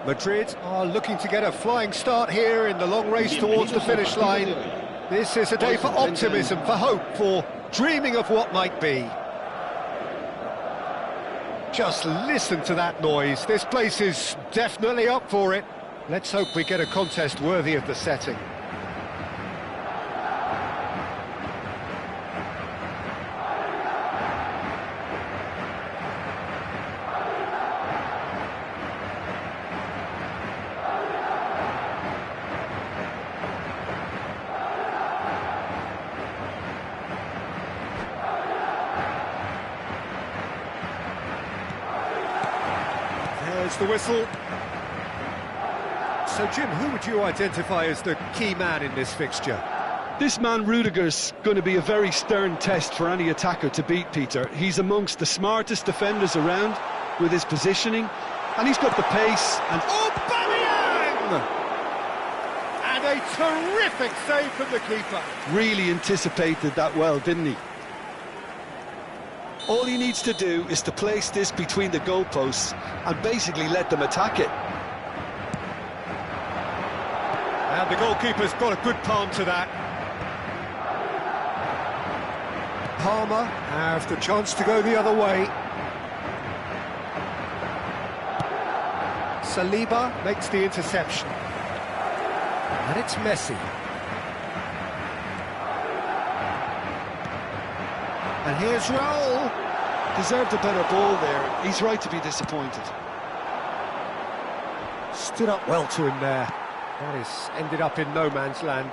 Madrid are looking to get a flying start here in the long race towards the finish line. This is a day for optimism, for hope, for dreaming of what might be. Just listen to that noise. This place is definitely up for it. Let's hope we get a contest worthy of the setting. There's the whistle. So, Jim, who would you identify as the key man in this fixture? This man, Rudiger's, going to be a very stern test for any attacker to beat, Peter. He's amongst the smartest defenders around with his positioning, and he's got the pace and... Aubameyang! And a terrific save from the keeper. Really anticipated that well, didn't he? All he needs to do is to place this between the goalposts and basically let them attack it. And the goalkeeper's got a good palm to that. Palmer have the chance to go the other way. Saliba makes the interception. And it's Messi. And here's Raul. Deserved a better ball there. He's right to be disappointed. Stood up well to him there. That is ended up in no man's land.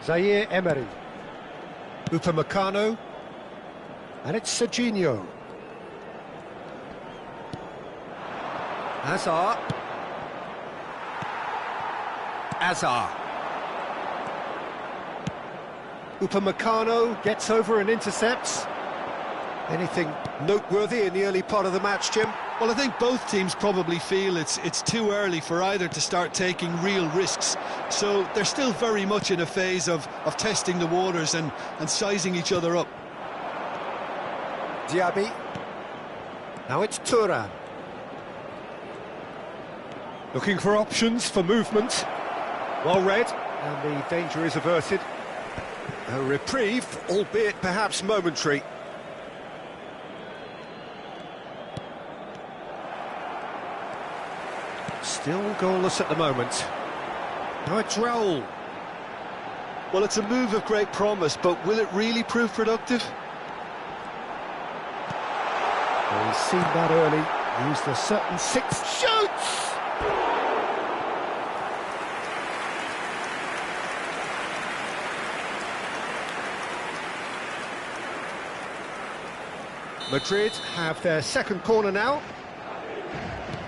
Zaire Emery. Upamecano. And it's Serginho. Hazard. Upamecano gets over and intercepts. Anything noteworthy in the early part of the match, Jim? Well, I think both teams probably feel it's too early for either to start taking real risks. So they're still very much in a phase of testing the waters and sizing each other up. Diaby. Now it's Thuram. Looking for options for movement. Well read, and the danger is averted. A reprieve, albeit perhaps momentary. Still goalless at the moment. Now it's Raul. Well, it's a move of great promise, but will it really prove productive? Well, he's seen that early. Used a certain sixth. Shoots! Madrid have their second corner now.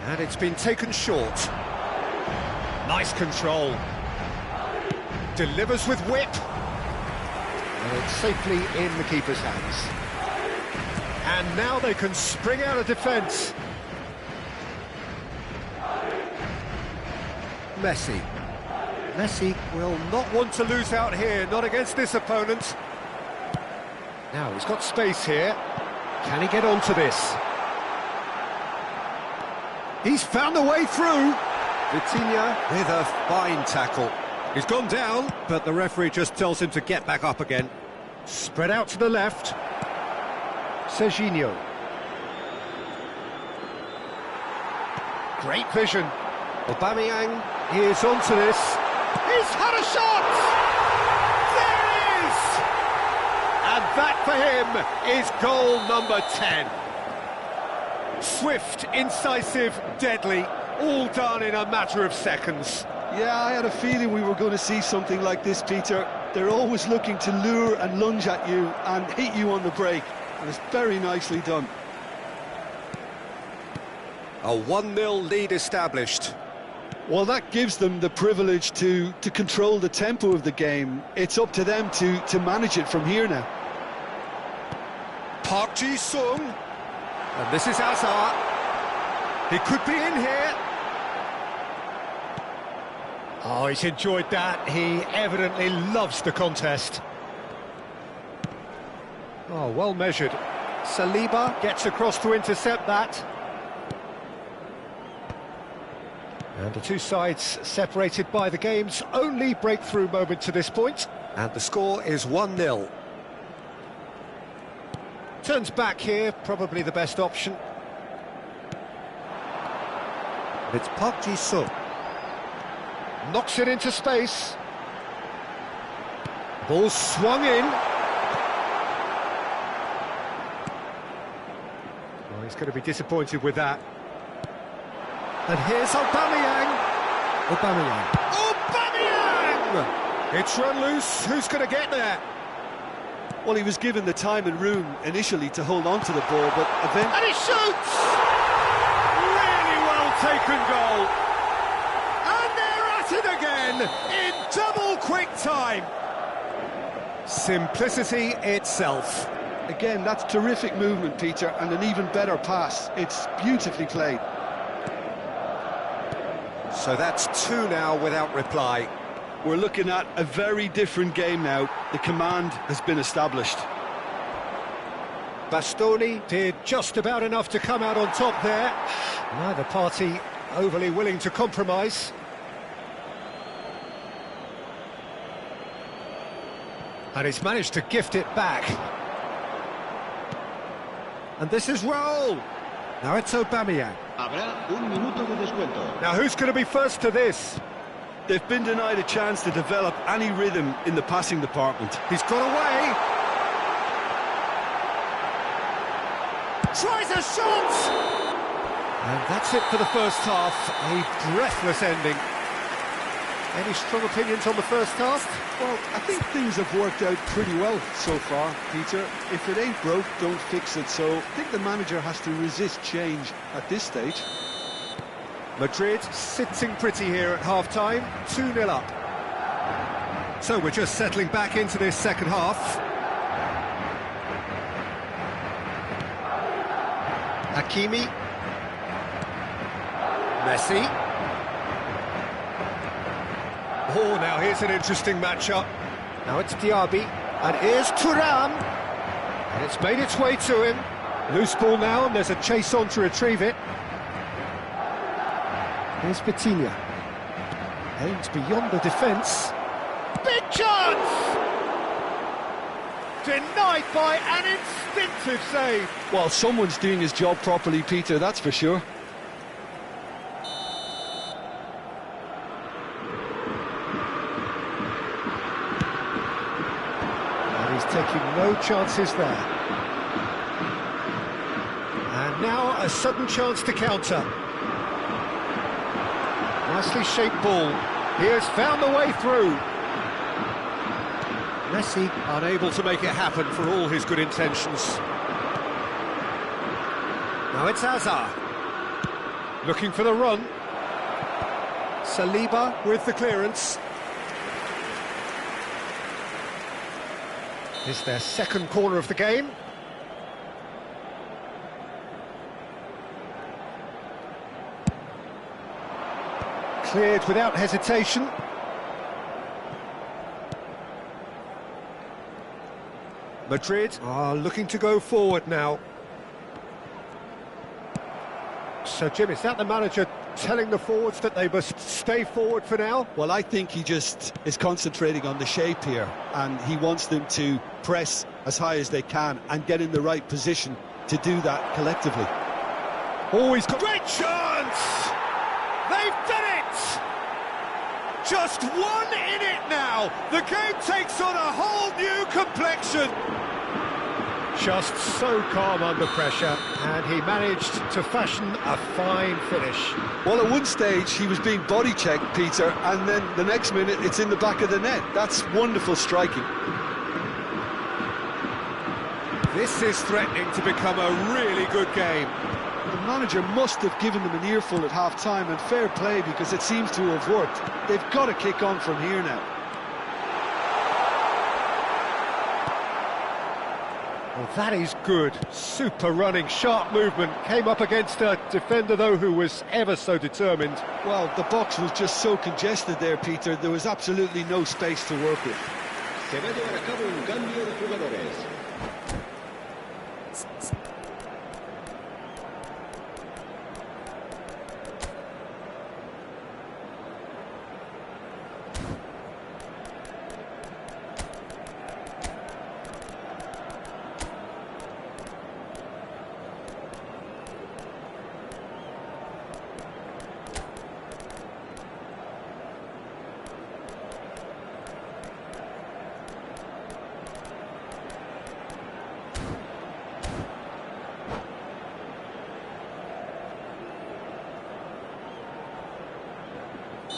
And it's been taken short. Nice control. Delivers with whip. And it's safely in the keeper's hands. And now they can spring out of defence. Messi. Messi will not want to lose out here, not against this opponent. Now he's got space here. Can he get onto this? He's found a way through. Vitinha with a fine tackle. He's gone down, but the referee just tells him to get back up again. Spread out to the left. Serginho. Great vision. Aubameyang is onto this. He's had a shot! There it is! And that for him is goal number 10. Swift, incisive, deadly, all done in a matter of seconds. Yeah, I had a feeling we were going to see something like this, Peter. They're always looking to lure and lunge at you and hit you on the break, and it's very nicely done. A 1-0 lead established. Well, that gives them the privilege to control the tempo of the game. It's up to them to manage it from here now. Park Ji-sung. And this is Hazard. He could be in here. Oh, he's enjoyed that. He evidently loves the contest. Oh, well measured. Saliba gets across to intercept that. And the two sides separated by the game's only breakthrough moment to this point. And the score is 1-0. Turns back here, probably the best option. It's Park Ji-sung. Knocks it into space. Ball swung in. Well, he's going to be disappointed with that. And here's Aubameyang. Aubameyang! It's run loose. Who's going to get there? Well, he was given the time and room initially to hold on to the ball, but eventually... And he shoots! Really well taken goal. And they're at it again in double quick time. Simplicity itself. Again, that's terrific movement, Peter, and an even better pass. It's beautifully played. So that's 2 now without reply. We're looking at a very different game now. The command has been established. Bastoni did just about enough to come out on top there. Neither party overly willing to compromise. And he's managed to gift it back. And this is Raul. Now it's Aubameyang. Habrá un minuto de descuento. Now who's going to be first to this? They've been denied a chance to develop any rhythm in the passing department. He's got away. Tries a shot! And that's it for the first half. A breathless ending. Any strong opinions on the first half? Well, I think things have worked out pretty well so far, Peter. If it ain't broke, don't fix it. So I think the manager has to resist change at this stage. Madrid sitting pretty here at half-time, 2-0 up. So we're just settling back into this second half. Hakimi. Messi. Oh, now here's an interesting matchup. Now it's Diaby, and here's Thuram. And it's made its way to him. Loose ball now, and there's a chase on to retrieve it. Here's Petilla. Aims beyond the defence. Big chance! Denied by an instinctive save. Well, someone's doing his job properly, Peter, that's for sure. And he's taking no chances there. And now a sudden chance to counter. Nicely shaped ball. He has found the way through. Messi unable to make it happen for all his good intentions. Now it's Hazard. Looking for the run. Saliba with the clearance. It's their second corner of the game. Cleared without hesitation. Madrid are looking to go forward now. So, Jim, is that the manager telling the forwards that they must stay forward for now? Well, I think he just is concentrating on the shape here, and he wants them to press as high as they can and get in the right position to do that collectively. Always got great chance! They've done it! Just one in it now. The game takes on a whole new complexion. Just so calm under pressure, and he managed to fashion a fine finish. Well, at one stage he was being body checked, Peter, and then the next minute it's in the back of the net. That's wonderful striking. This is threatening to become a really good game. The manager must have given them an earful at half-time, and fair play, because it seems to have worked. They've got to kick on from here now. Well, that is good. Super running, sharp movement. Came up against a defender, though, who was ever so determined. Well, the box was just so congested there, Peter. There was absolutely no space to work with. Se va a llevar a cabo un cambio de jugadores.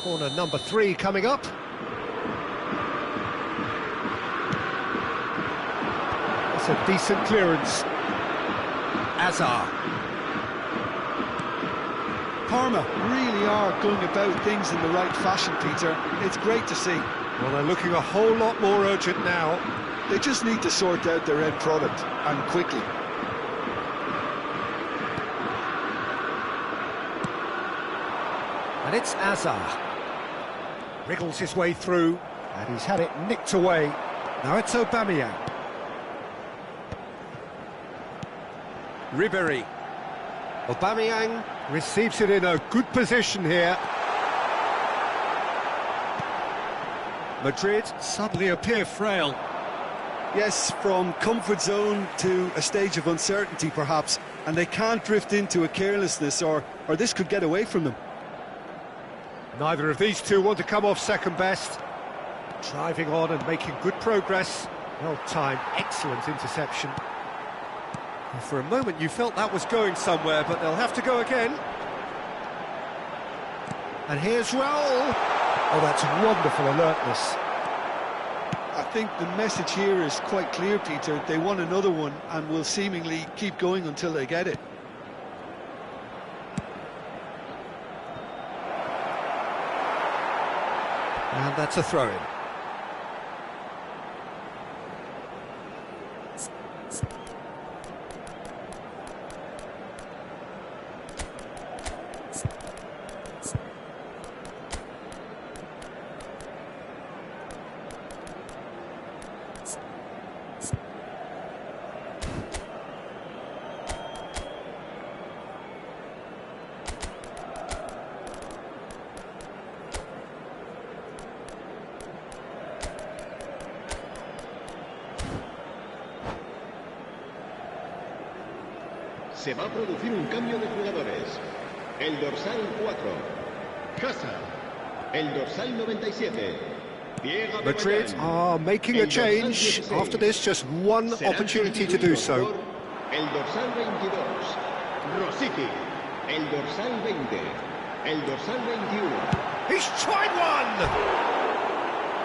Corner number 3 coming up. That's a decent clearance. Hazard. Parma really are going about things in the right fashion, Peter. It's great to see. Well, they're looking a whole lot more urgent now. They just need to sort out their end product, and quickly. And it's Hazard. Wriggles his way through, and he's had it nicked away. Now it's Aubameyang. Ribéry. Aubameyang receives it in a good position here. Madrid suddenly appear frail. Yes, from comfort zone to a stage of uncertainty, perhaps, and they can't drift into a carelessness, or this could get away from them. Neither of these two want to come off second best. Driving on and making good progress. Well timed, excellent interception. And for a moment you felt that was going somewhere, but they'll have to go again. And here's Raul. Oh, that's wonderful alertness. I think the message here is quite clear, Peter. They want another one and will seemingly keep going until they get it. And that's a throw-in. Se va a producir un cambio de jugadores. El dorsal 4, Casa. El dorsal 97, Diego Madrid are making a change. After this, just one opportunity to do so. El dorsal 22, Rosicky. El dorsal 20, el dorsal 21. He's tried one!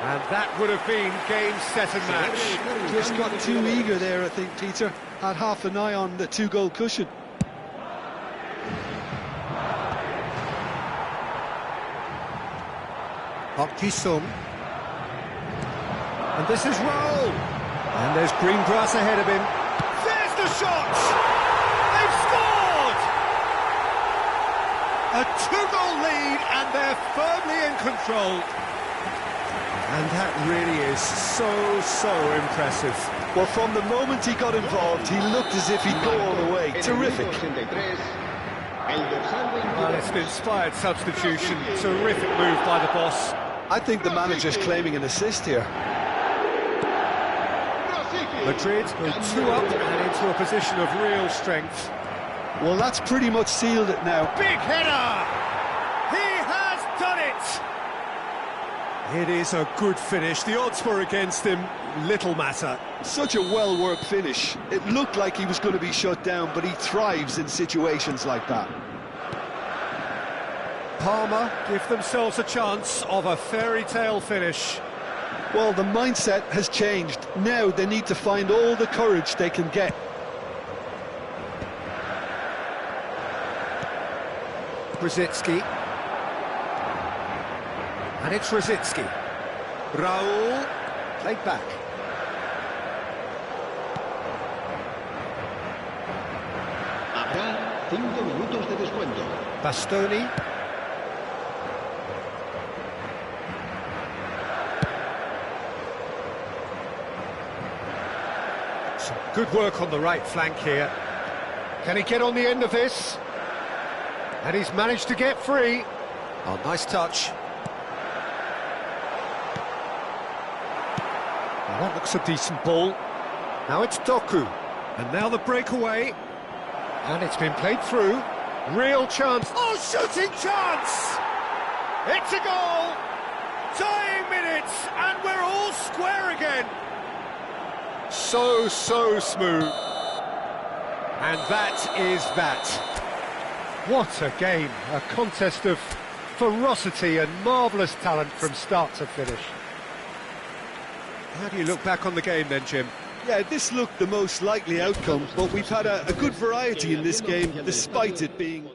And that would have been game, set and match. Just got too eager there, I think, Peter. Had half an eye on the two-goal cushion. Park Ji-sung. And this is Raul. And there's green grass ahead of him. There's the shot! They've scored! A two-goal lead, and they're firmly in control. And that really is so impressive. Well, from the moment he got involved, he looked as if he'd go all the way. Terrific. Well, it's an inspired substitution. Terrific move by the boss. I think the manager's claiming an assist here. Madrid go 2 up and into a position of real strength. Well, that's pretty much sealed it now. Big header! He has done it! It is a good finish. The odds were against him. Little matter. Such a well-worked finish. It looked like he was going to be shut down, but he thrives in situations like that. Parma give themselves a chance of a fairy tale finish. Well, the mindset has changed. Now they need to find all the courage they can get. Rosicky. And it's Rosicky. Raul. Played back. Habrá 5 minutos de descuento. Bastoni. Some good work on the right flank here. Can he get on the end of this? And he's managed to get free. Oh, nice touch. Well, that looks a decent ball. Now it's Doku. And now the breakaway. And it's been played through. Real chance. Oh, shooting chance! It's a goal! Tying minutes, and we're all square again. So smooth. And that is that. What a game. A contest of ferocity and marvellous talent from start to finish. How do you look back on the game then, Jim? Yeah, this looked the most likely outcome, but we've had a good variety in this game, despite it being...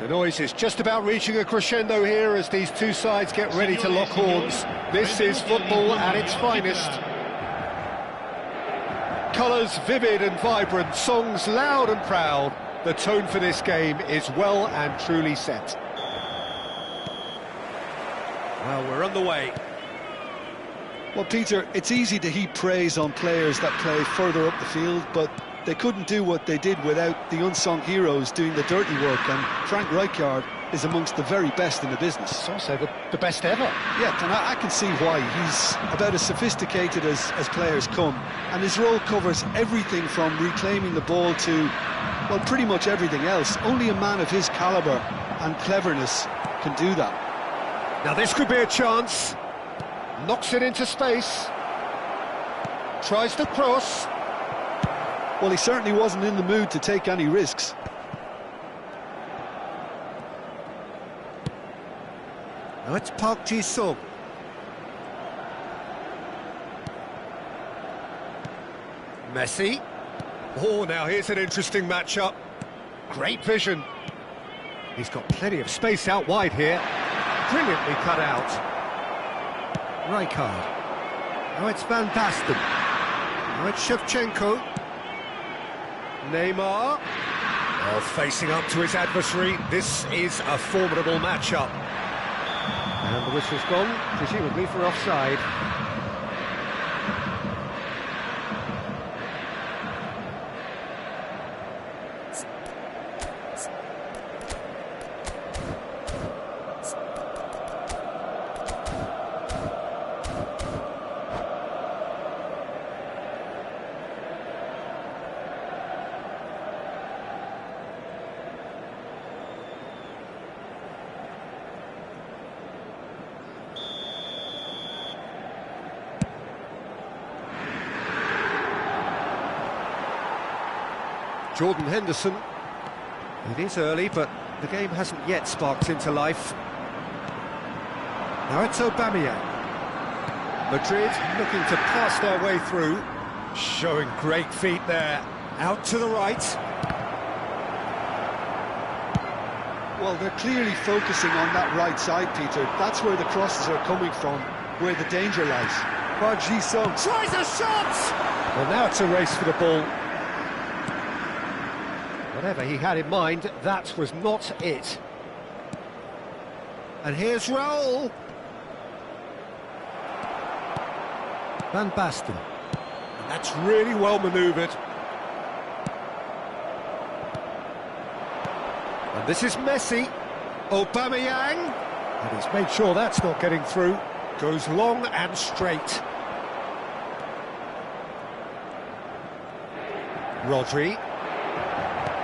The noise is just about reaching a crescendo here as these two sides get ready to lock horns. This is football at its finest. Colours vivid and vibrant, songs loud and proud. The tone for this game is well and truly set. Well, we're on the way. Well, Peter, it's easy to heap praise on players that play further up the field, but they couldn't do what they did without the unsung heroes doing the dirty work, and Frank Rijkaard is amongst the very best in the business. It's also the best ever. Yeah, and I can see why. He's about as sophisticated as players come, and his role covers everything from reclaiming the ball to, well, pretty much everything else. Only a man of his calibre and cleverness can do that. Now this could be a chance. Knocks it into space. Tries to cross. Well, he certainly wasn't in the mood to take any risks. Now it's Park Ji-sung. Messi. Oh, now here's an interesting matchup. Great vision. He's got plenty of space out wide here. Brilliantly cut out. Rijkaard. Now it's Van Basten. Now it's Shevchenko. Neymar. Oh, facing up to his adversary. This is a formidable matchup. And the whistle's gone, presumably for offside. Jordan Henderson. It is early, but the game hasn't yet sparked into life. Now it's Aubameyang. Madrid looking to pass their way through. Showing great feet there. Out to the right. Well, they're clearly focusing on that right side, Peter. That's where the crosses are coming from, where the danger lies. Park Ji-sung tries a shot! Well, now it's a race for the ball. Whatever he had in mind, that was not it. And here's Raul. Van Basten. And that's really well manoeuvred. And this is Messi. Aubameyang. And he's made sure that's not getting through. Goes long and straight. Rodri.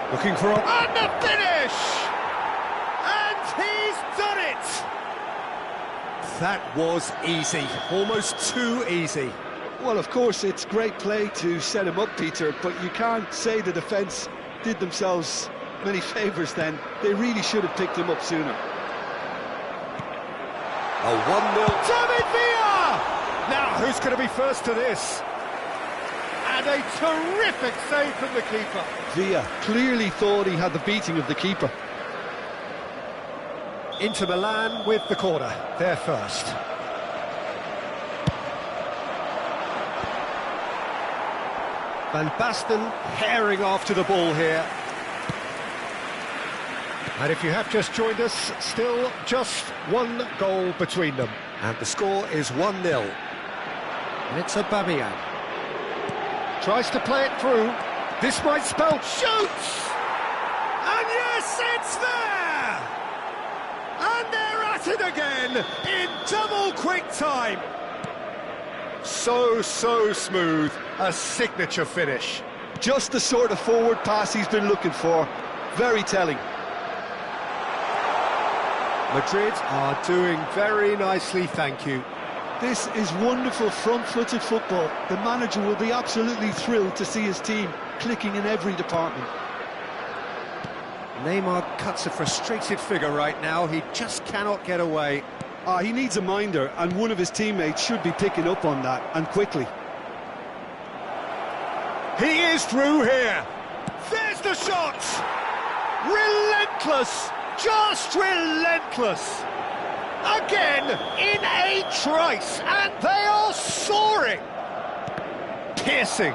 Looking for and the finish! And he's done it! That was easy, almost too easy. Well, of course, it's great play to set him up, Peter, but you can't say the defence did themselves many favours then. They really should have picked him up sooner. A 1-0. David Villa! Now, who's going to be first to this? And a terrific save from the keeper. Villa clearly thought he had the beating of the keeper. Inter Milan with the corner, they're first. Van Basten herring after the ball here. And if you have just joined us, still just one goal between them. And the score is 1-0. And it's Aubameyang. Tries to play it through. This might spell shoots! And yes, it's there! And they're at it again in double quick time. So smooth. A signature finish. Just the sort of forward pass he's been looking for. Very telling. Madrid are doing very nicely, thank you. This is wonderful front-footed football. The manager will be absolutely thrilled to see his team clicking in every department. Neymar cuts a frustrated figure right now. He just cannot get away. He needs a minder, and one of his teammates should be picking up on that, and quickly. He is through here. There's the shot. Relentless. just relentless. Again, in a trice, and they are soaring. Piercing,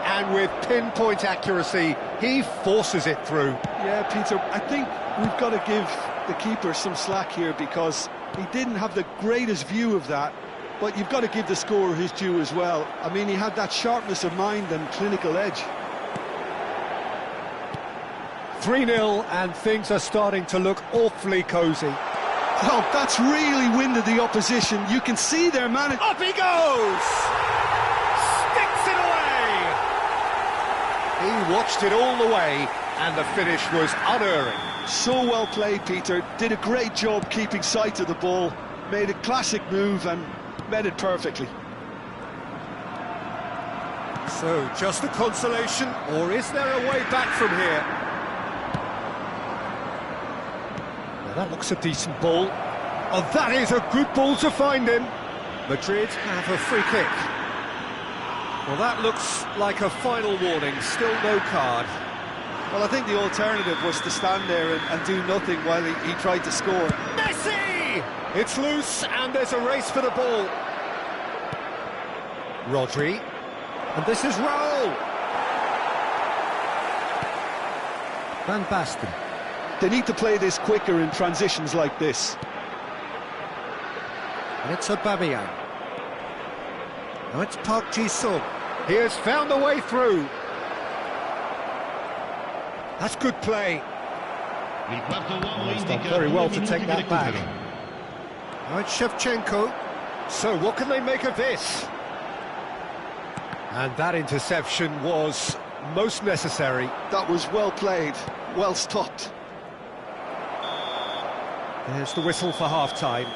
and with pinpoint accuracy, he forces it through. Yeah, Peter, I think we've got to give the keeper some slack here because he didn't have the greatest view of that, but you've got to give the scorer his due as well. I mean, he had that sharpness of mind and clinical edge. 3-0, and things are starting to look awfully cosy. Oh, that's really winded the opposition. You can see their man. Up he goes! Sticks it away! He watched it all the way, and the finish was unerring. So well played, Peter. Did a great job keeping sight of the ball. Made a classic move and met it perfectly. So, just a consolation, or is there a way back from here? That looks a decent ball. Oh, that is a good ball to find him. Madrid have a free kick. Well, that looks like a final warning. Still no card. Well, I think the alternative was to stand there and do nothing while he tried to score. Messi! It's loose, and there's a race for the ball. Rodri. And this is Raul. Van Basten. They need to play this quicker in transitions like this. And it's Aubameyang. Now it's Park Ji-sung. He has found a way through. That's good play. He's done very well to take that back. Now it's Shevchenko. So what can they make of this? And that interception was most necessary. That was well played, well stopped. There's the whistle for half-time.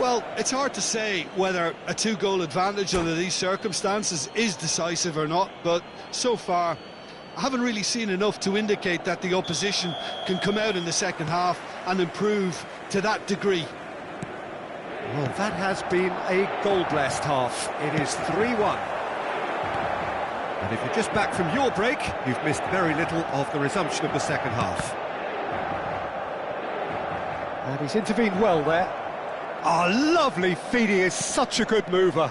Well, it's hard to say whether a two-goal advantage under these circumstances is decisive or not, but so far I haven't really seen enough to indicate that the opposition can come out in the second half and improve to that degree. Well, that has been a goal-blessed half. It is 3-1. And if you're just back from your break, you've missed very little of the resumption of the second half. And he's intervened well there. Oh, lovely feed, he is such a good mover.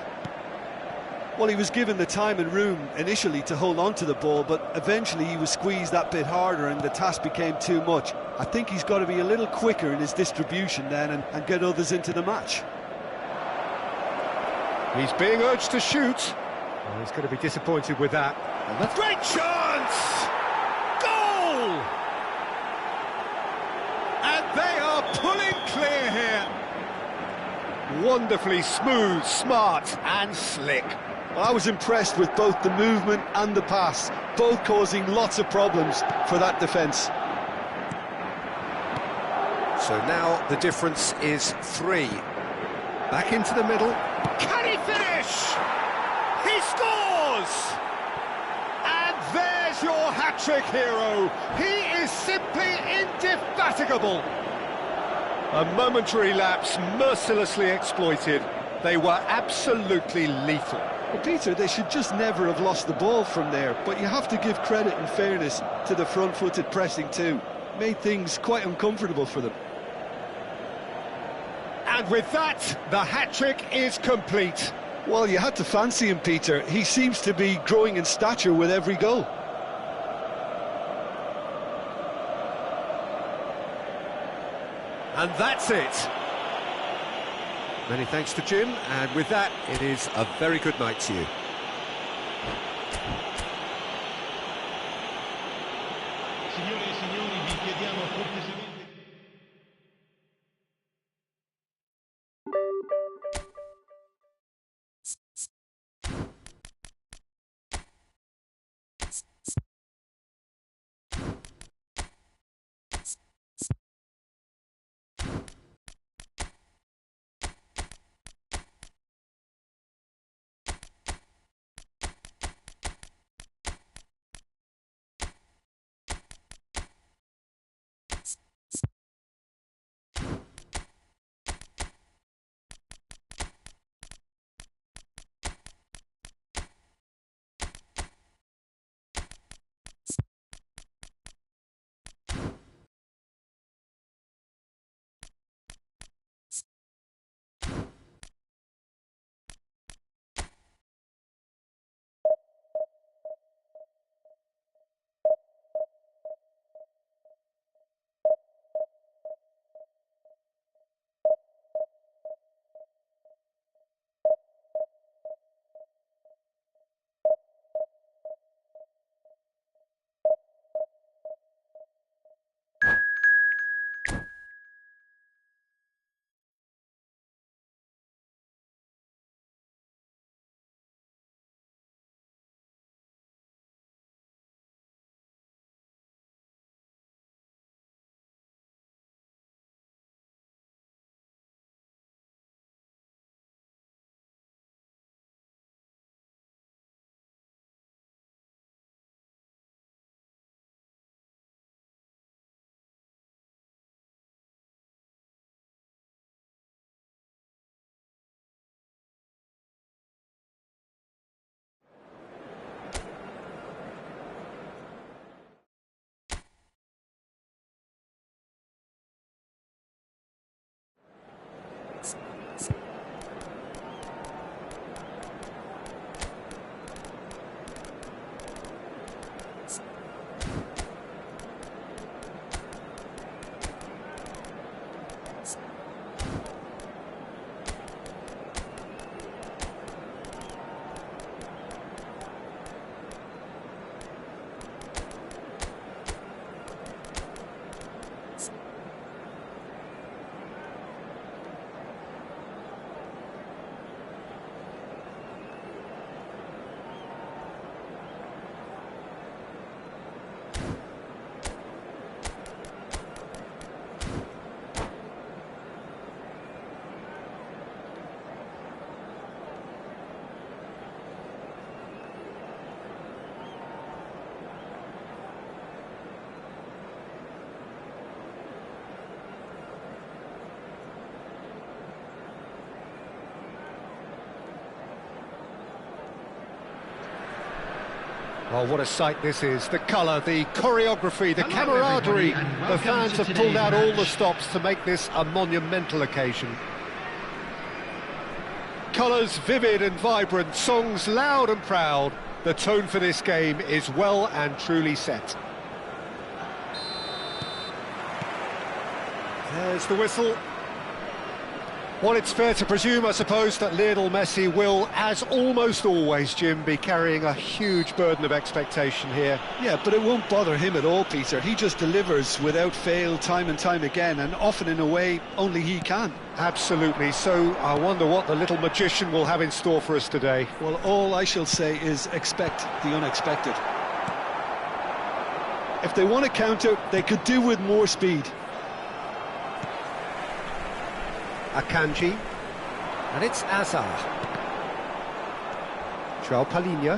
Well, he was given the time and room initially to hold on to the ball, but eventually he was squeezed that bit harder and the task became too much. I think he's got to be a little quicker in his distribution then and get others into the match. He's being urged to shoot. Well, he's going to be disappointed with that. And that's great chance! Goal! And they are pulling clear here. Wonderfully smooth, smart and slick. Well, I was impressed with both the movement and the pass, both causing lots of problems for that defence. So now the difference is 3. Back into the middle. Can he finish? He scores! And there's your hat-trick hero. He is simply indefatigable. A momentary lapse mercilessly exploited. They were absolutely lethal. Well, Peter, they should just never have lost the ball from there, but you have to give credit and fairness to the front-footed pressing too. Made things quite uncomfortable for them. And with that, the hat-trick is complete. Well, you had to fancy him, Peter. He seems to be growing in stature with every goal. And that's it. Many thanks to Jim, and with that, it is a very good night to you. Signore e signori, vi chiediamo cortesemente... Well, what a sight this is. The colour, the choreography, the Hello, camaraderie. everybody, and The welcome fans to have pulled today's out all the match. stops to make this a monumental occasion. Colours vivid and vibrant, songs loud and proud. The tone for this game is well and truly set. There's the whistle. Well, it's fair to presume, I suppose, that Lionel Messi will, as almost always, Jim, be carrying a huge burden of expectation here. Yeah, but it won't bother him at all, Peter. He just delivers without fail time and time again, and often in a way only he can. Absolutely. So I wonder what the little magician will have in store for us today. Well, all I shall say is expect the unexpected. If they want to counter, they could do with more speed. Akanji, and it's Azar. Joao Palhinha.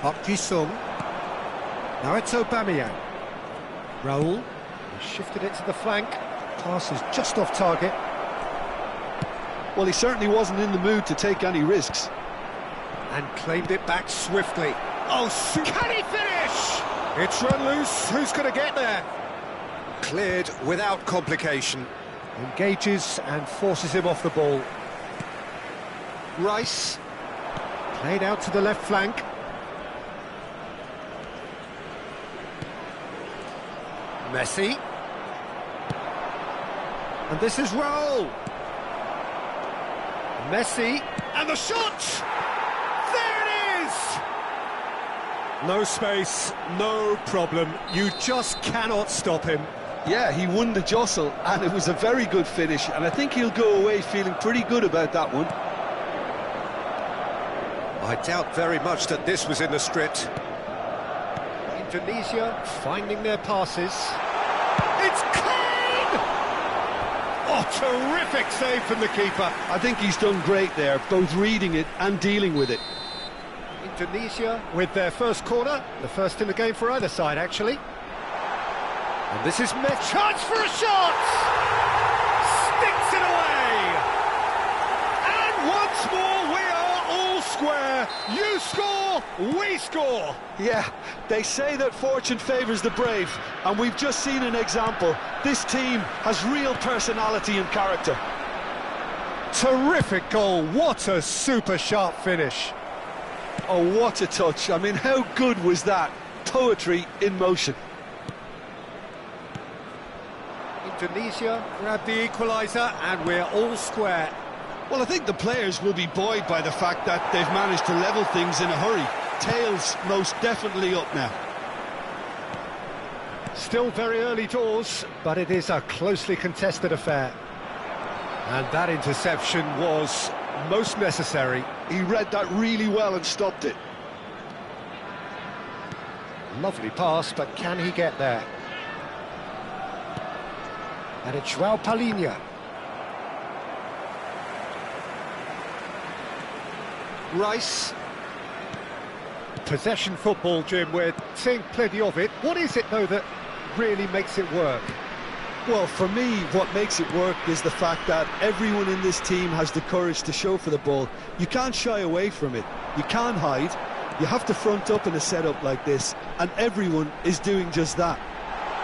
Park Ji-sung. Now it's Aubameyang. Raul. He shifted it to the flank. Pass is just off target. Well, he certainly wasn't in the mood to take any risks. And claimed it back swiftly. Oh, can he finish? It's run loose. Who's going to get there? Cleared without complication. Engages and forces him off the ball. Rice. Played out to the left flank. Messi. And this is Raul. Messi. And the shot! There it is! No space, no problem. You just cannot stop him. Yeah, he won the jostle, and it was a very good finish, and I think he'll go away feeling pretty good about that one. I doubt very much that this was in the script. Indonesia finding their passes. It's Kane! Oh, terrific save from the keeper. I think he's done great there, both reading it and dealing with it. Indonesia with their first corner, the first in the game for either side, actually. And this is Messi. Chance for a shot! Sticks it away! And once more we are all square. You score, we score. Yeah, they say that fortune favours the brave, and we've just seen an example. This team has real personality and character. Terrific goal, what a super sharp finish. Oh, what a touch. I mean, how good was that? Poetry in motion. Indonesia grab the equaliser and we're all square. Well, I think the players will be buoyed by the fact that they've managed to level things in a hurry. Tails most definitely up now. Still very early doors, but it is a closely contested affair. And that interception was most necessary. He read that really well and stopped it. Lovely pass, but can he get there? And it's Joao Palhinha. Rice. Possession football, Jim, we're seeing plenty of it. What is it, though, that really makes it work? Well, for me, what makes it work is the fact that everyone in this team has the courage to show for the ball. You can't shy away from it. You can't hide. You have to front up in a setup like this, and everyone is doing just that.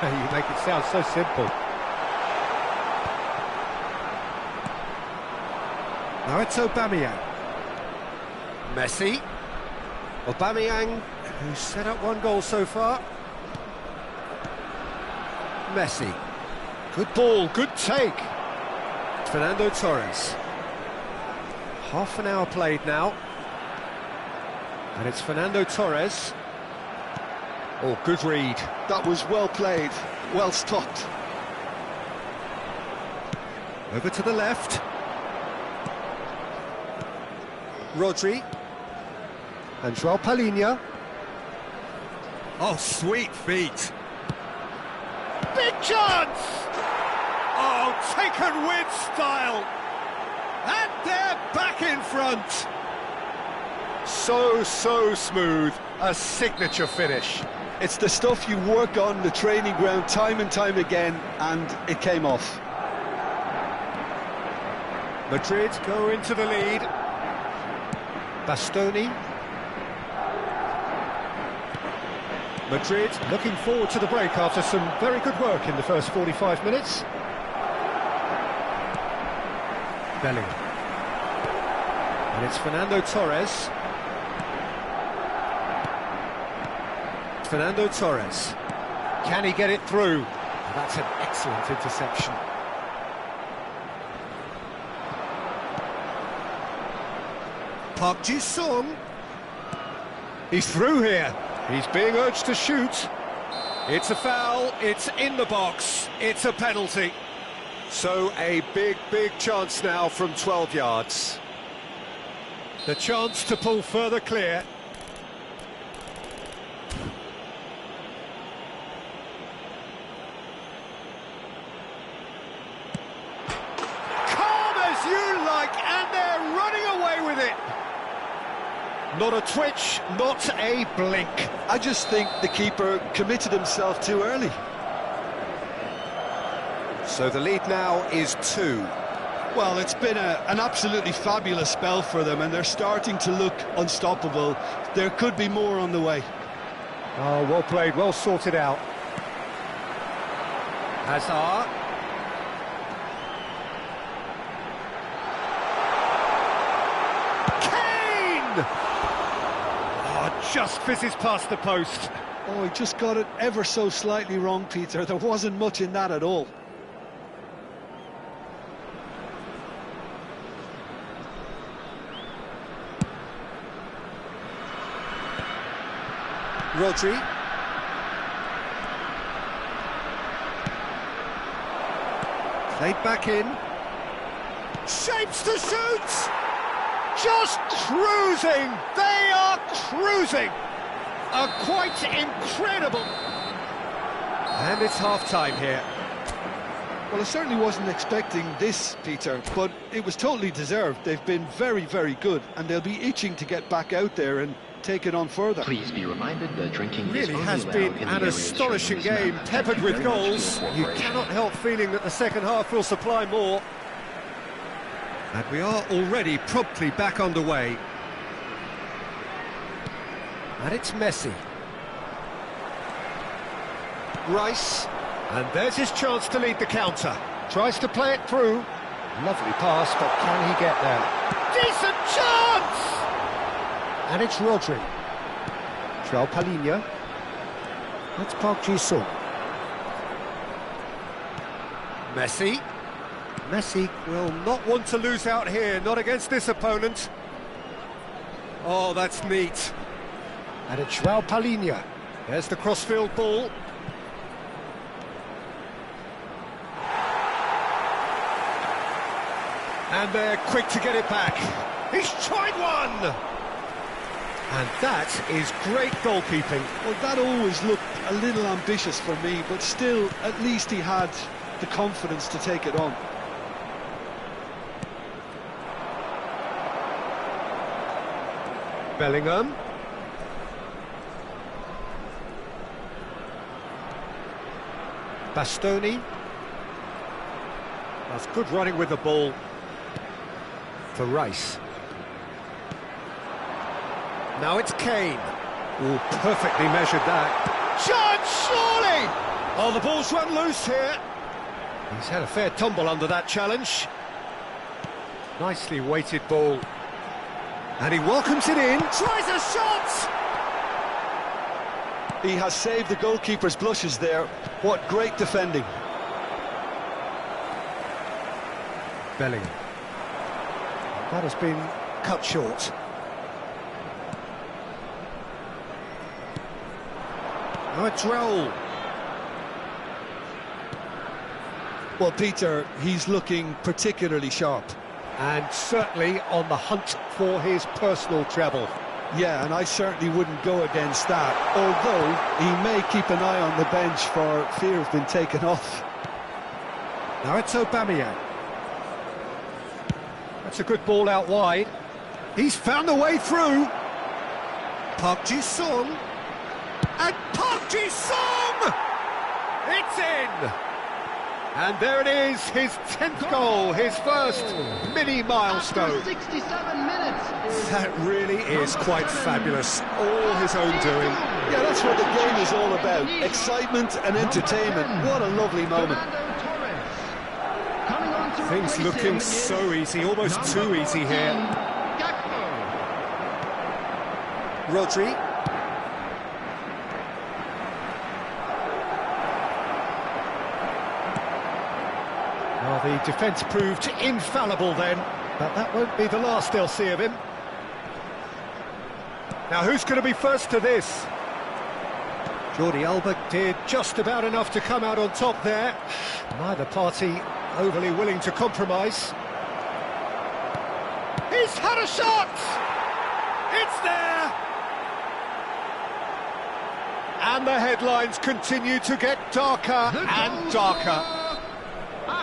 You make it sound so simple. Now it's Aubameyang. Messi. Aubameyang, who's set up one goal so far. Messi. Good ball, good take. Fernando Torres. Half an hour played now. And it's Fernando Torres. Oh, good read. That was well played, well stopped. Over to the left. Rodri. And Joao Palhinha. Oh, sweet feet. Big chance! Oh, taken with style. And they're back in front. So smooth. A signature finish. It's the stuff you work on the training ground time and time again, and it came off. Madrid go into the lead. Bastoni. Madrid looking forward to the break after some very good work in the first 45 minutes. Bellingham. And it's Fernando Torres. Fernando Torres. Can he get it through? That's an excellent interception. Park Ji-sung. He's through here. He's being urged to shoot. It's a foul, it's in the box, it's a penalty. So a big chance now from 12 yards. The chance to pull further clear. Calm as you like, and they're running away with it. Not a twitch, not a blink. I just think the keeper committed himself too early. So the lead now is 2. Well, it's been an absolutely fabulous spell for them, and they're starting to look unstoppable. There could be more on the way. Oh, well played, well sorted out. Hazard. Kane! Oh, just fizzes past the post. Oh, he just got it ever so slightly wrong, Peter. There wasn't much in that at all. Rodri. Played back in. Shapes to shoot! Just cruising! They are cruising! Quite incredible! And it's half-time here. Well, I certainly wasn't expecting this, Peter, but it was totally deserved. They've been very good, and they'll be itching to get back out there and take it on further. Please be reminded that drinking really has been an astonishing game, peppered with goals. You cannot help feeling that the second half will supply more. And we are already promptly back underway. And it's Messi. Rice. And there's his chance to lead the counter. Tries to play it through. Lovely pass, but can he get there? Decent chance! And it's Rodri. João Palhinha. That's Park Ji-sung. Messi. Messi will not want to lose out here, not against this opponent. Oh, that's neat. And it's João Palhinha. There's the crossfield ball. And they're quick to get it back. He's tried one! And that is great goalkeeping. Well, that always looked a little ambitious for me, but still, at least he had the confidence to take it on. Bellingham. Bastoni. That's good running with the ball. For Rice. Now it's Kane. Oh, perfectly measured that. Chance, surely! Oh, the ball's run loose here. He's had a fair tumble under that challenge. Nicely weighted ball. And he welcomes it in. Tries a shot! He has saved the goalkeeper's blushes there. What great defending. Bellingham. That has been cut short. Now it's Raul. Well, Peter, he's looking particularly sharp. And certainly on the hunt for his personal treble. Yeah, and I certainly wouldn't go against that, although he may keep an eye on the bench for fear of being taken off. Now it's Aubameyang. That's a good ball out wide. He's found a way through. Park Ji-sung. And Park Ji-sung! It's in! And there it is, his 10th goal, his first mini milestone. 67 minutes. That really is quite fabulous. All his own doing. Yeah, that's what the game is all about. Excitement and entertainment. What a lovely moment. Things looking so easy, almost too easy here. Rodri. Well, the defence proved infallible then, but that won't be the last they'll see of him. Now, who's going to be first to this? Jordi Alba did just about enough to come out on top there. Neither party overly willing to compromise. He's had a shot! It's there! And the headlines continue to get darker and darker.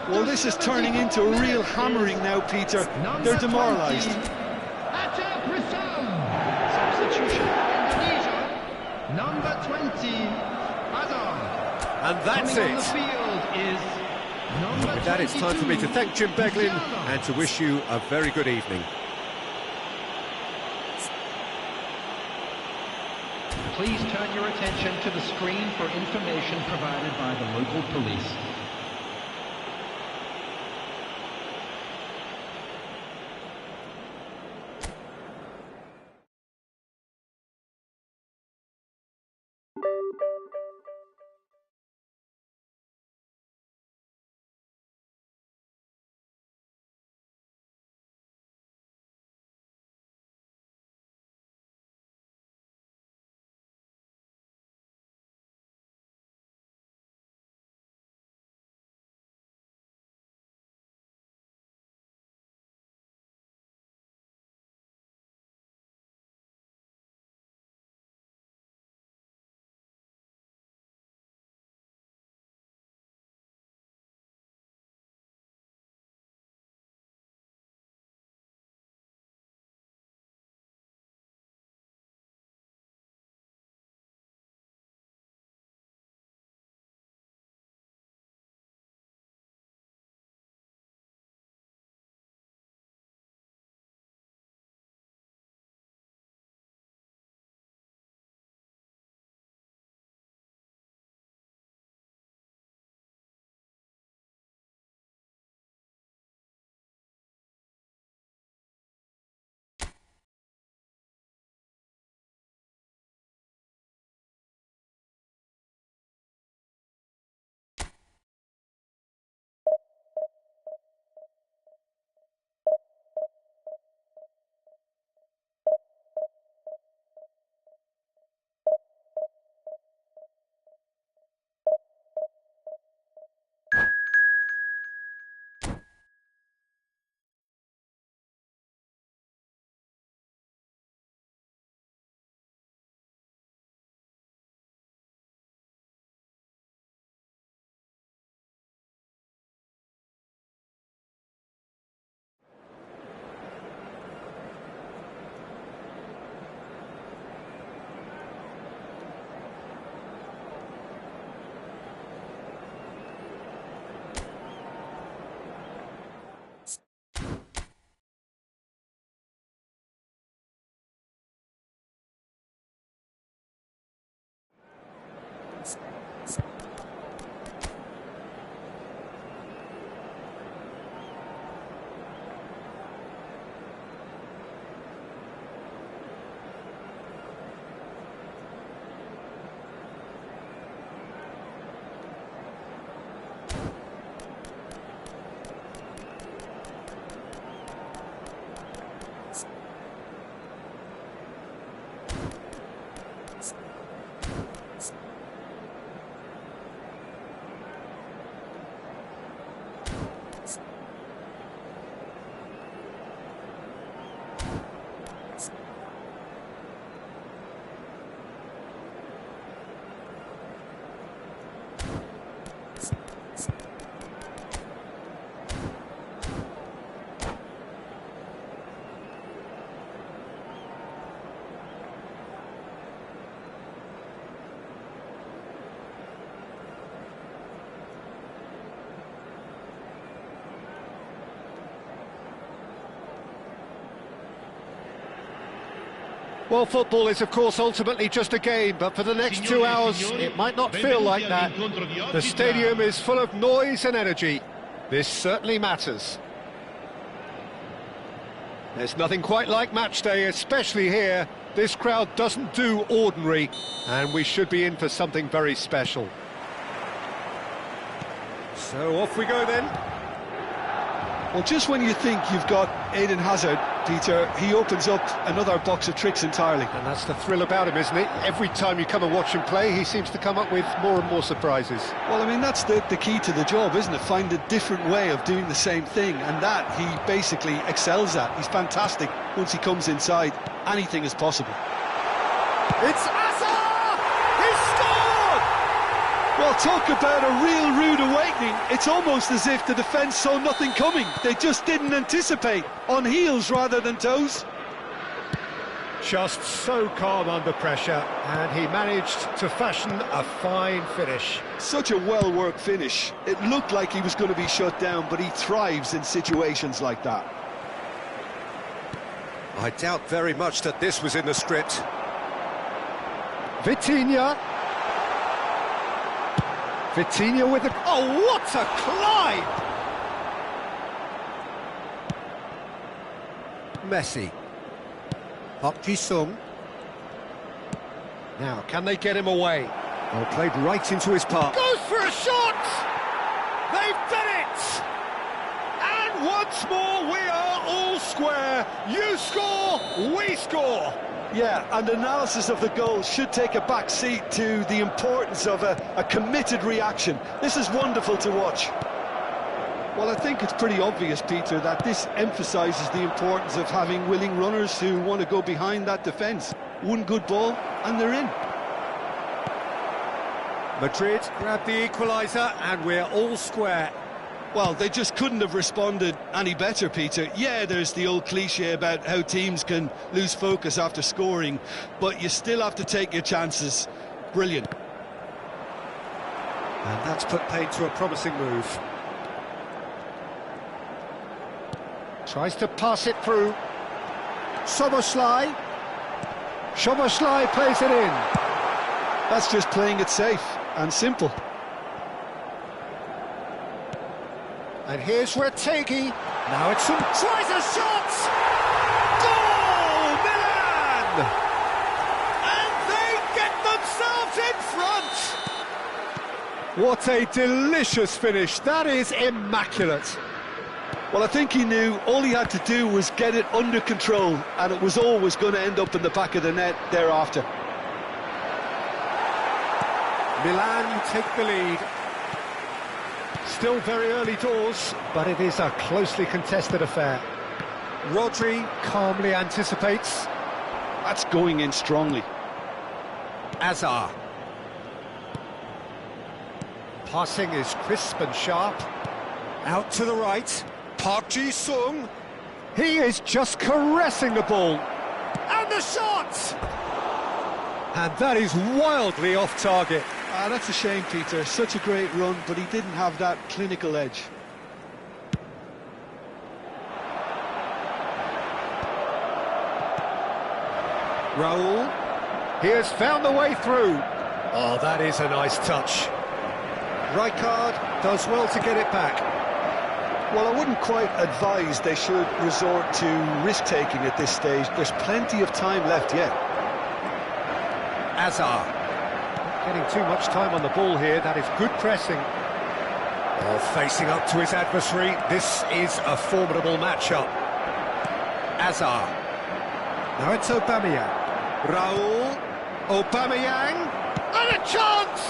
Well, this is turning into a real hammering now, Peter. They're demoralised. Substitution Indonesia. Number 20, Hazard. And that's Coming on the it. field is number With that, it's time for me to thank Jim Beglin and to wish you a very good evening. Please turn your attention to the screen for information provided by the local police. Well, football is, of course, ultimately just a game, but for the next 2 hours, it might not feel like that. The stadium is full of noise and energy. This certainly matters. There's nothing quite like match day, especially here. This crowd doesn't do ordinary, and we should be in for something very special. So off we go then. Well, just when you think you've got Eden Hazard, Peter, he opens up another box of tricks entirely. And that's the thrill about him, isn't it? Every time you come and watch him play, he seems to come up with more and more surprises. Well, I mean, that's the key to the job, isn't it? Find a different way of doing the same thing, and that he basically excels at. He's fantastic. Once he comes inside, anything is possible. It's Asa! He's scored! Well, talk about a real rude awakening. It's almost as if the defence saw nothing coming. They just didn't anticipate. On heels rather than toes. Just so calm under pressure, and he managed to fashion a fine finish. Such a well-worked finish. It looked like he was going to be shut down, but he thrives in situations like that. I doubt very much that this was in the script. Vitinha with the... Oh, what a climb! Messi. Park Ji-sung. Now, can they get him away? Well, played right into his path. Goes for a shot! They've done it! And once more, we are all square. You score, we score. Yeah, and analysis of the goal should take a back seat to the importance of a committed reaction. This is wonderful to watch. Well, I think it's pretty obvious, Peter, that this emphasises the importance of having willing runners who want to go behind that defence. One good ball, and they're in. Madrid grab the equaliser, and we're all square. Well, they just couldn't have responded any better, Peter. Yeah, there's the old cliche about how teams can lose focus after scoring, but you still have to take your chances. Brilliant. And that's put paid to a promising move. Tries to pass it through. Szoboszlai plays it in. That's just playing it safe and simple. And here's Retegi. Now it's some... Tries a shot! Goal, Milan! And they get themselves in front! What a delicious finish. That is immaculate. Well, I think he knew all he had to do was get it under control, and it was always going to end up in the back of the net thereafter. Milan take the lead. Still very early doors, but it is a closely contested affair. Rodri calmly anticipates. That's going in strongly. Azar. Passing is crisp and sharp. Out to the right. Park Ji-sung. He is just caressing the ball. And the shot! And that is wildly off target. That's a shame, Peter. Such a great run, but he didn't have that clinical edge. Raul. He has found the way through. Oh, that is a nice touch. Rijkaard does well to get it back. Well, I wouldn't quite advise they should resort to risk-taking at this stage. There's plenty of time left yet. Azar. Getting too much time on the ball here. That is good pressing. Oh, facing up to his adversary. This is a formidable matchup. Azar. Now it's Aubameyang. Raul. Aubameyang. And a chance!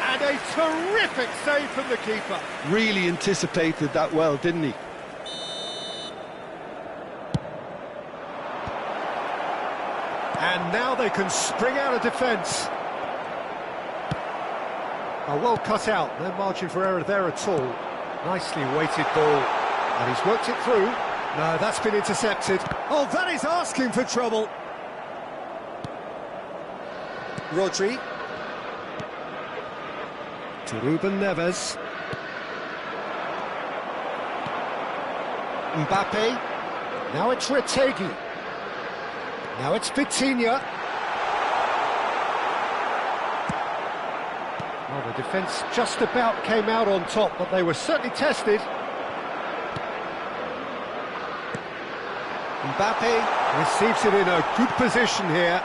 And a terrific save from the keeper. Really anticipated that well, didn't he? And now they can spring out of defence. Oh, well cut out. No margin for error there at all. Nicely weighted ball. And he's worked it through. No, that's been intercepted. Oh, that is asking for trouble. Rodri. To Ruben Neves. Mbappe. Now it's Retegi. Now it's Vitinha. Well, the defence just about came out on top, but they were certainly tested. Mbappe receives it in a good position here.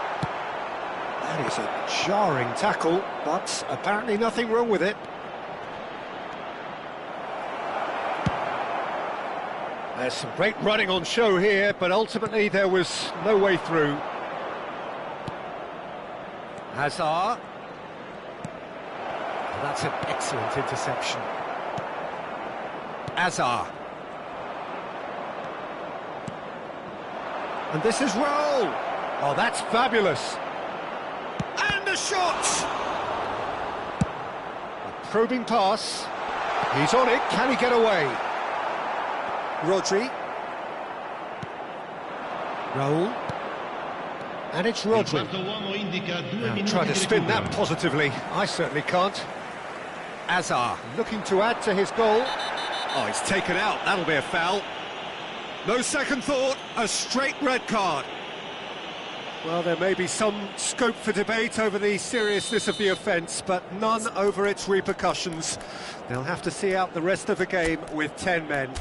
That is a jarring tackle, but apparently nothing wrong with it. There's some great running on show here, but ultimately there was no way through. Hazard. That's an excellent interception. Hazard. And this is Roll. Oh, that's fabulous. And a shot! A probing pass. He's on it. Can he get away? Rodri. Raul. And it's Rodri. Now, try to spin that positively. I certainly can't. Hazard looking to add to his goal. Oh, he's taken out. That'll be a foul. No second thought, a straight red card. Well, there may be some scope for debate over the seriousness of the offence, but none over its repercussions. They'll have to see out the rest of the game with 10 men.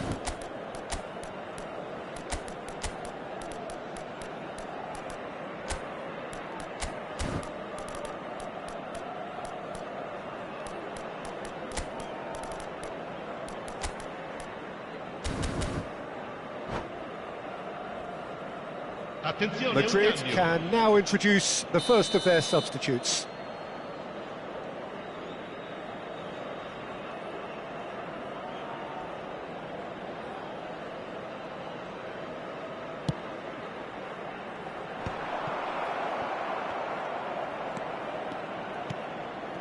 Madrid can now introduce the first of their substitutes.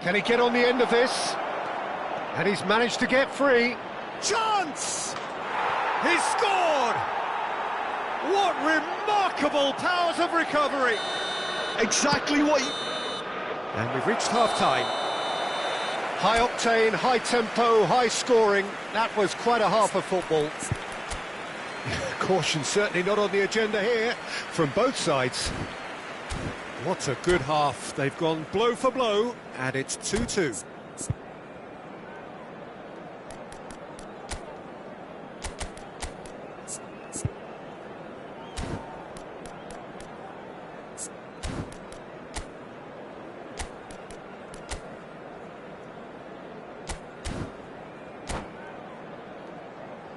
Can he get on the end of this? And he's managed to get free. Chance! He's scored! What remarkable powers of recovery! Exactly what And we've reached half-time. High octane, high tempo, high scoring. That was quite a half of football. Caution certainly not on the agenda here from both sides. What a good half. They've gone blow for blow, and it's 2-2.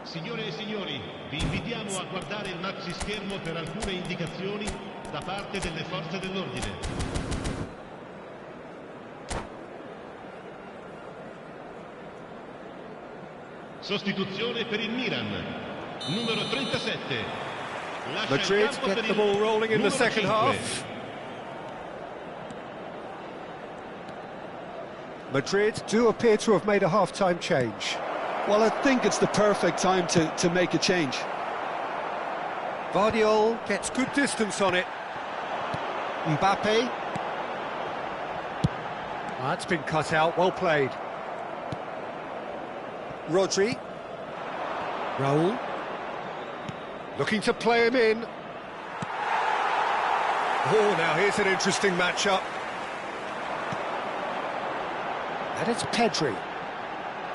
Signore e signori, vi invitiamo a guardare il maxi schermo per alcune indicazioni da parte delle forze dell'ordine. Sostituzione per il Milan, numero 37. Madrid get the ball rolling in the second half. Madrid do appear to have made a half-time change. Well, I think it's the perfect time to make a change. Vardiol gets good distance on it. Mbappe. That's been cut out, well played. Rodri. Raul. Looking to play him in. Oh, now here's an interesting matchup. And it's Pedri.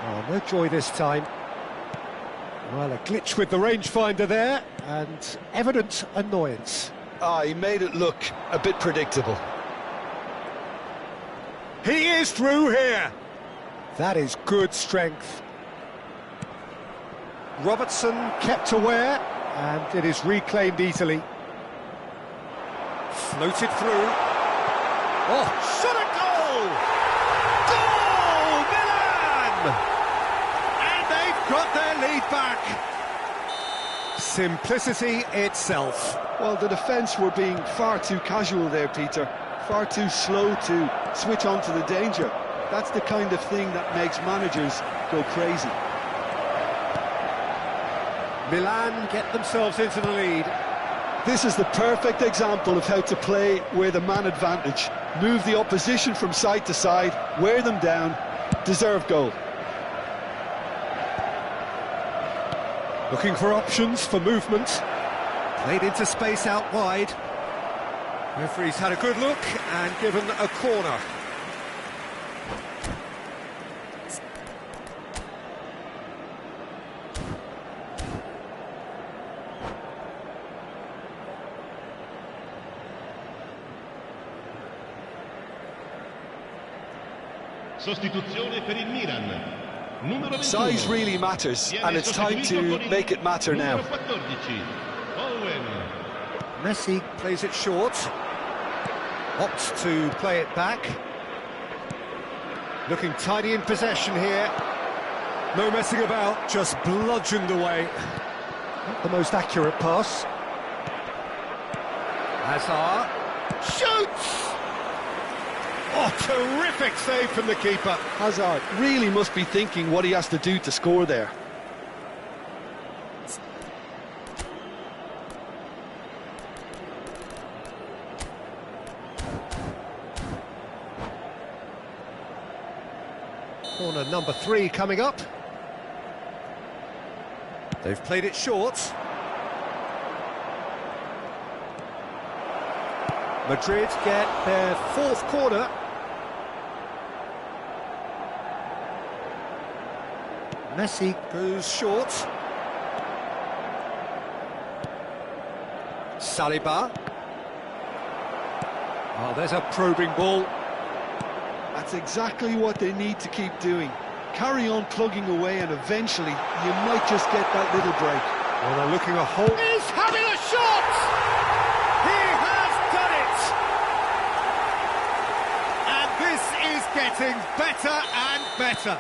Oh, no joy this time. Well, a glitch with the rangefinder there, and evident annoyance. He made it look a bit predictable. He is through here. That is good strength. Robertson kept aware, and it is reclaimed easily. Floated through. Oh, shot at goal! Goal, Milan! And they've got their lead back. Simplicity itself. Well, the defence were being far too casual there, Peter. Far too slow to switch on to the danger. That's the kind of thing that makes managers go crazy. Milan get themselves into the lead. This is the perfect example of how to play with a man advantage. Move the opposition from side to side, wear them down, deserve goal. Looking for options for movement. Played into space out wide. Referee's had a good look and given a corner. Sostituzione per il Milan. Numero 21. Size really matters, and it's time to make it matter now. Numero 14. Owen. Messi plays it short. Opts to play it back. Looking tidy in possession here. No messing about, just bludgeoned away. Not the most accurate pass. Hazard shoots! Oh, terrific save from the keeper. Hazard really must be thinking what he has to do to score there. Corner number 3 coming up. They've played it short. Madrid get their 4th corner. Messi goes short. Saliba. Oh, there's a probing ball. That's exactly what they need to keep doing. Carry on plugging away, and eventually you might just get that little break. Well, they're looking a hole. He's having a shot! He has done it! And this is getting better and better.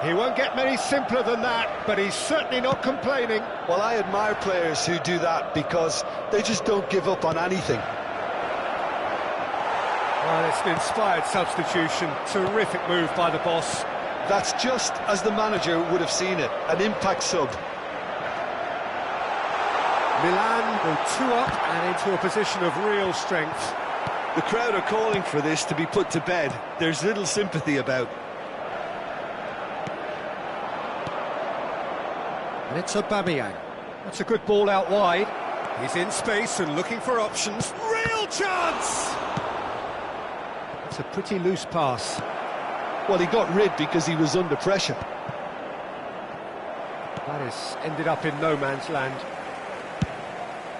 He won't get many simpler than that, but he's certainly not complaining. Well, I admire players who do that because they just don't give up on anything. Well, it's an inspired substitution. Terrific move by the boss. That's just as the manager would have seen it, an impact sub. Milan go 2 up and into a position of real strength. The crowd are calling for this to be put to bed. There's little sympathy about. And it's Aubameyang. That's a good ball out wide. He's in space and looking for options. Real chance! It's a pretty loose pass. Well, he got rid because he was under pressure. That has ended up in no man's land.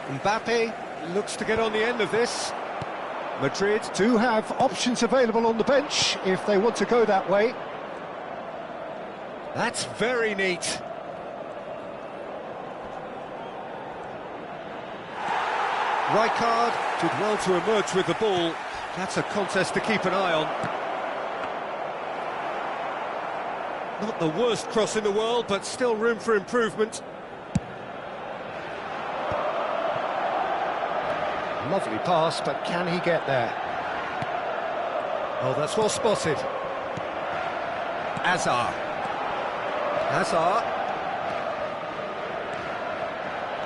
Mbappe looks to get on the end of this. Madrid do have options available on the bench if they want to go that way. That's very neat. Rijkaard did well to emerge with the ball. That's a contest to keep an eye on. Not the worst cross in the world, but still room for improvement. Lovely pass, but can he get there? Oh, that's well spotted. Hazard.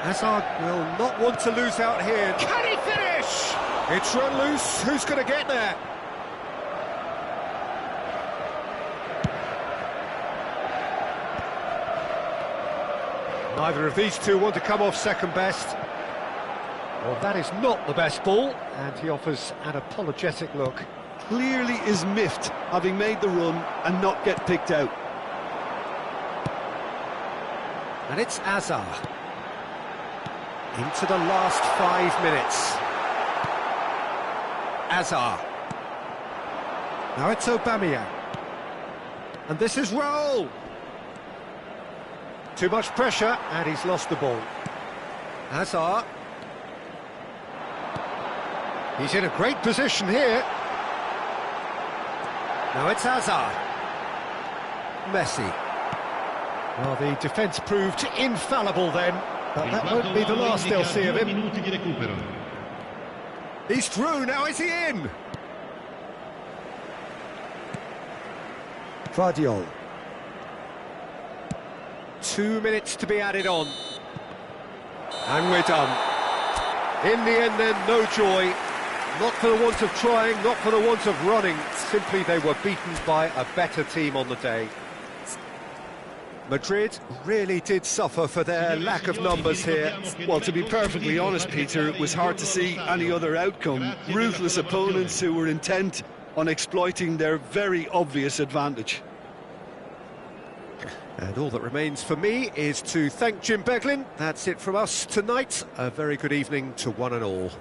Hazard will not want to lose out here. Can he finish? It's run loose. Who's going to get there? Neither of these two want to come off second best. Well, that is not the best ball, and he offers an apologetic look. Clearly is miffed, having made the run and not get picked out. And it's Hazard. Into the last 5 minutes. Hazard. Now it's Aubameyang. And this is Raul. Too much pressure, and he's lost the ball. Hazard. He's in a great position here. Now it's Hazard. Messi. Well, the defence proved infallible then, but that won't be the last they'll see of him. He's through, now is he in? Guardiola. 2 minutes to be added on. And we're done. In the end then, no joy. Not for the want of trying, not for the want of running. Simply they were beaten by a better team on the day. Madrid really did suffer for their lack of numbers here. Well, to be perfectly honest, Peter, it was hard to see any other outcome. Ruthless opponents who were intent on exploiting their very obvious advantage. And all that remains for me is to thank Jim Beglin. That's it from us tonight. A very good evening to one and all.